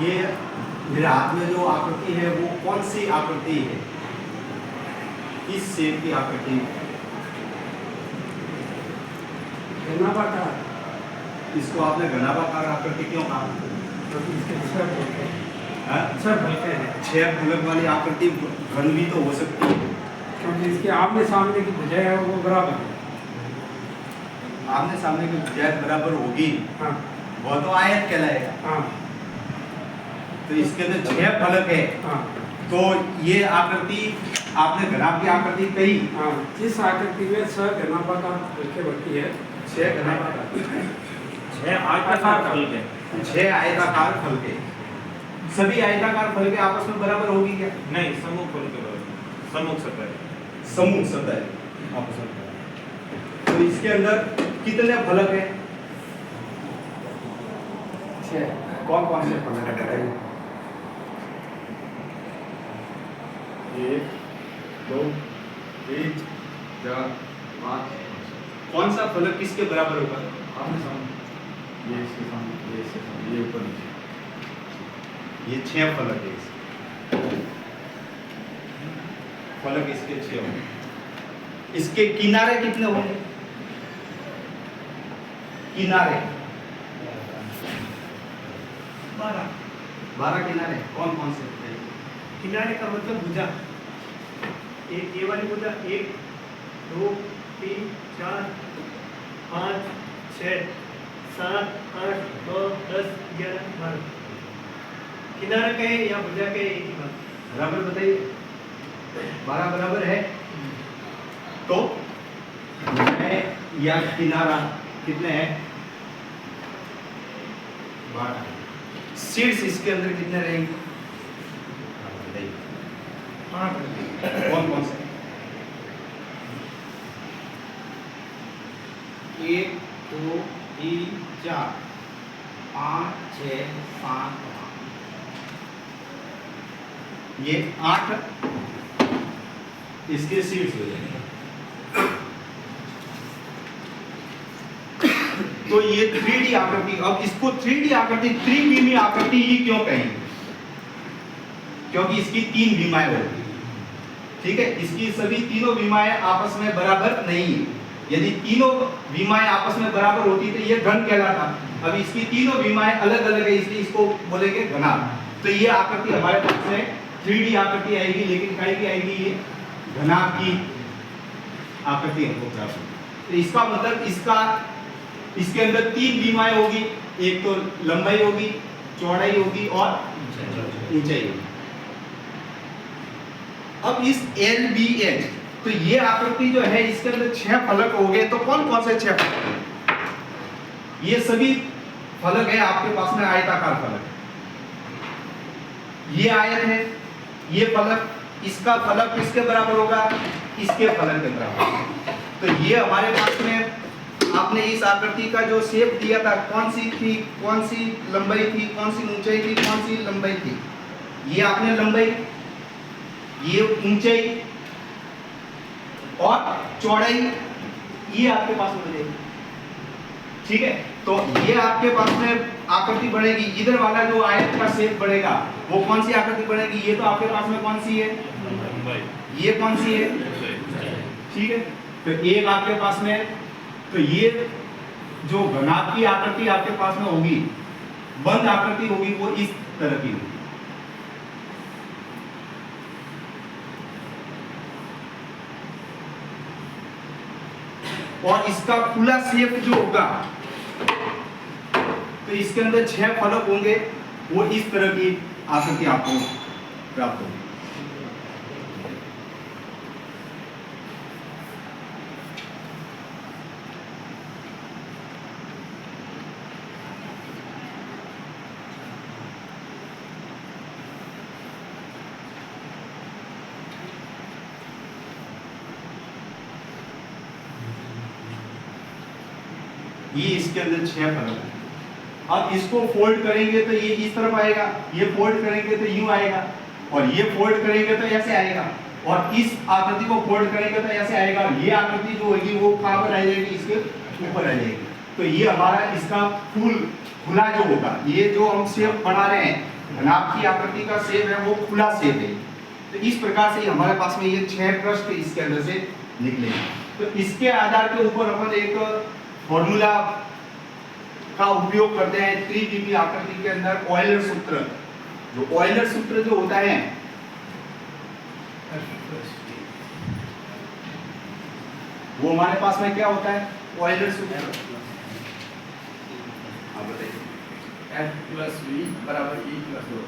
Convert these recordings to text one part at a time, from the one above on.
ये मेरे हाथ में जो आकृति है वो कौन सी आकृति है, किस शेप की आकृति है? घनाभाकार। इसको आपने घनाभाकार आकृति क्यों कहा? छह फलक वाली आकृति घन भी तो हो सकती है, क्योंकि इसके आमने सामने की भुजाएं है वो बराबर है। आमने सामने की भुजाएं बराबर होगी, हाँ वो तो आयत कहलाएगा। हाँ तो इसके अंदर छह फलक है, हाँ तो ये आकृति आपने घनाभ की आकृति कही। हाँ, जिस आकृति में छह घनाभाकार फलकें बनती है, छह घनाभाकार, छह आयताकार फलक है। छह आयताकार फलके, सभी आयताकार फलके आपस में बराबर होगी क्या? नहीं, समूह फलक है, सम्मुख सतह है। समूह सतह है आपस में। तो इसके अंदर कितने फलक है? छह। कौन कौन से फलक है बताइए? 1 2 3 4 5। कौन सा फलक किसके बराबर होगा? आमने सामने, ये इसके सामने, ये इसके सामने, ये ऊपर नीचे। ये छह फलक है इसके। फलक इसके छह होंगे। इसके किनारे कितने होंगे? किनारे 12 किनारे। कौन कौन से बताइए? किनारे का मतलब भुजा, एक ये वाली भुजा, 1 2 3 4 5 6 7 8 9 10 11 12। किनारा कहे या भुजा कहे एक ही बात। बराबर बताइए। 12 बराबर है, तो या किनारा कितने हैं? 12। शीर्ष इसके अंदर कितने रहेंगे? बताइए। 8। कौन कौन से? 1 2 3 4 5 6 7 8। ये 8 इसके शीर्ष हो जाएंगे। तो ये 3D आकृति, अब इसको 3D आकृति, त्रिविमीय आकृति ही क्यों कहेंगे? क्योंकि इसकी 3 विमाएं होती हैं। ठीक है, इसकी सभी तीनों विमाएं आपस में बराबर नहीं है। यदि तीनों विमाएं आपस में बराबर होती तो ये घन कहलाता। अब इसकी तीनों विमाएं अलग अलग है, इसलिए इसको बोलेंगे घनाभ। तो ये आकृति हमारे पास में 3D आकृति आएगी, लेकिन काय की आएगी? ये घनाभ की आकृति हमको प्राप्त होगी। तो इसका मतलब इसके अंदर 3 विमाएं होगी, एक तो लंबाई होगी, चौड़ाई होगी और ऊंचाई होगी। अब इस LBH, तो ये आकृति जो है इसके अंदर 6 फलक हो गए। तो कौन कौन से 6 फलक हैं? ये सभी फलक है आपके पास में आयताकार फलक। ये आयत है, ये फलक, इसका फलक किसके बराबर होगा? इसके फलक के बराबर। तो ये हमारे पास में आपने इस आकृति का जो शेप दिया था, कौन सी थी, कौन सी लंबाई थी, कौन सी ऊंचाई थी, कौन सी लंबाई थी? ये आपने लंबाई, ये ऊंचाई और चौड़ाई, ये आपके पास में मिलेगी। ठीक है, तो ये आपके पास में आकृति बनेगी। इधर वाला जो आयत का शेप बनेगा वो कौन सी आकृति बनेगी? ये तो आपके पास में कौन सी है? ये कौन सी है? ठीक है, तो एक आपके पास में, तो ये जो घनाभ की आकृति आपके पास में होगी, बंद आकृति होगी, वो इस तरह की होगी। और इसका खुला शेप जो होगा, तो इसके अंदर 6 फलक होंगे, वो इस तरह की आकृति आपको प्राप्त होगी। ये इसके अंदर 6 फलक है। अब इसको फोल्ड करेंगे तो ये इस तरफ आएगा, ये फोल्ड करेंगे तो यूं आएगा, और ये फोल्ड करेंगे तो ऐसे आएगा, और इस आकृति को फोल्ड करेंगे तो ऐसे आएगा, और ये आकृति जो होगी वो कहां पर आ जाएगी? इसके ऊपर आ जाएगी। तो ये हमारा इसका फुल खुला जो होगा, ये जो हम शेप बना रहे हैं घनाभ की आकृति का शेप है वो खुला शेप है। तो इस प्रकार से हमारे पास में ये 6 पृष्ठ इसके अंदर से निकलेंगे। तो इसके आधार के ऊपर अपन एक फॉर्मूला का उपयोग करते हैं त्रिविमी आकृति के अंदर, ऑयलर सूत्र। जो ऑयलर सूत्र जो होता है वो हमारे पास में क्या होता है, ऑयलर सूत्र। हाँ बताइए। F प्लस V बराबर E plus O।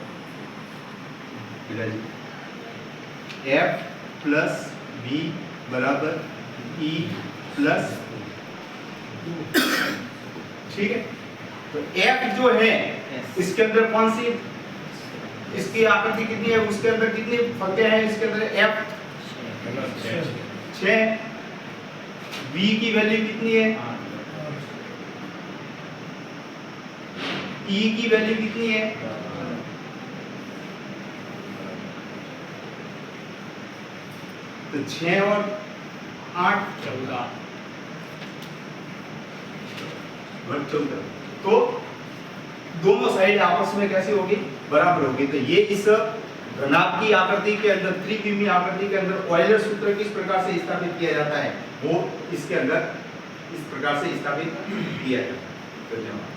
F plus V बराबर E प्लस, ठीक है। तो F जो है इसके अंदर कौन सी, इसकी आकृति कितनी है, उसके अंदर कितनी फंक्शन है, इसके अंदर F 6, V की वैल्यू कितनी है, E की वैल्यू कितनी है, तो 6 और 8 14। तो दोनों साइड आपस में कैसे होगी, बराबर होगी। तो ये इस घनाभ की आकृति के अंदर, त्रिविमी आकृति के अंदर ऑयलर सूत्र किस प्रकार से स्थापित किया जाता है वो इसके अंदर इस प्रकार से स्थापित किया जाता है। धन्यवाद।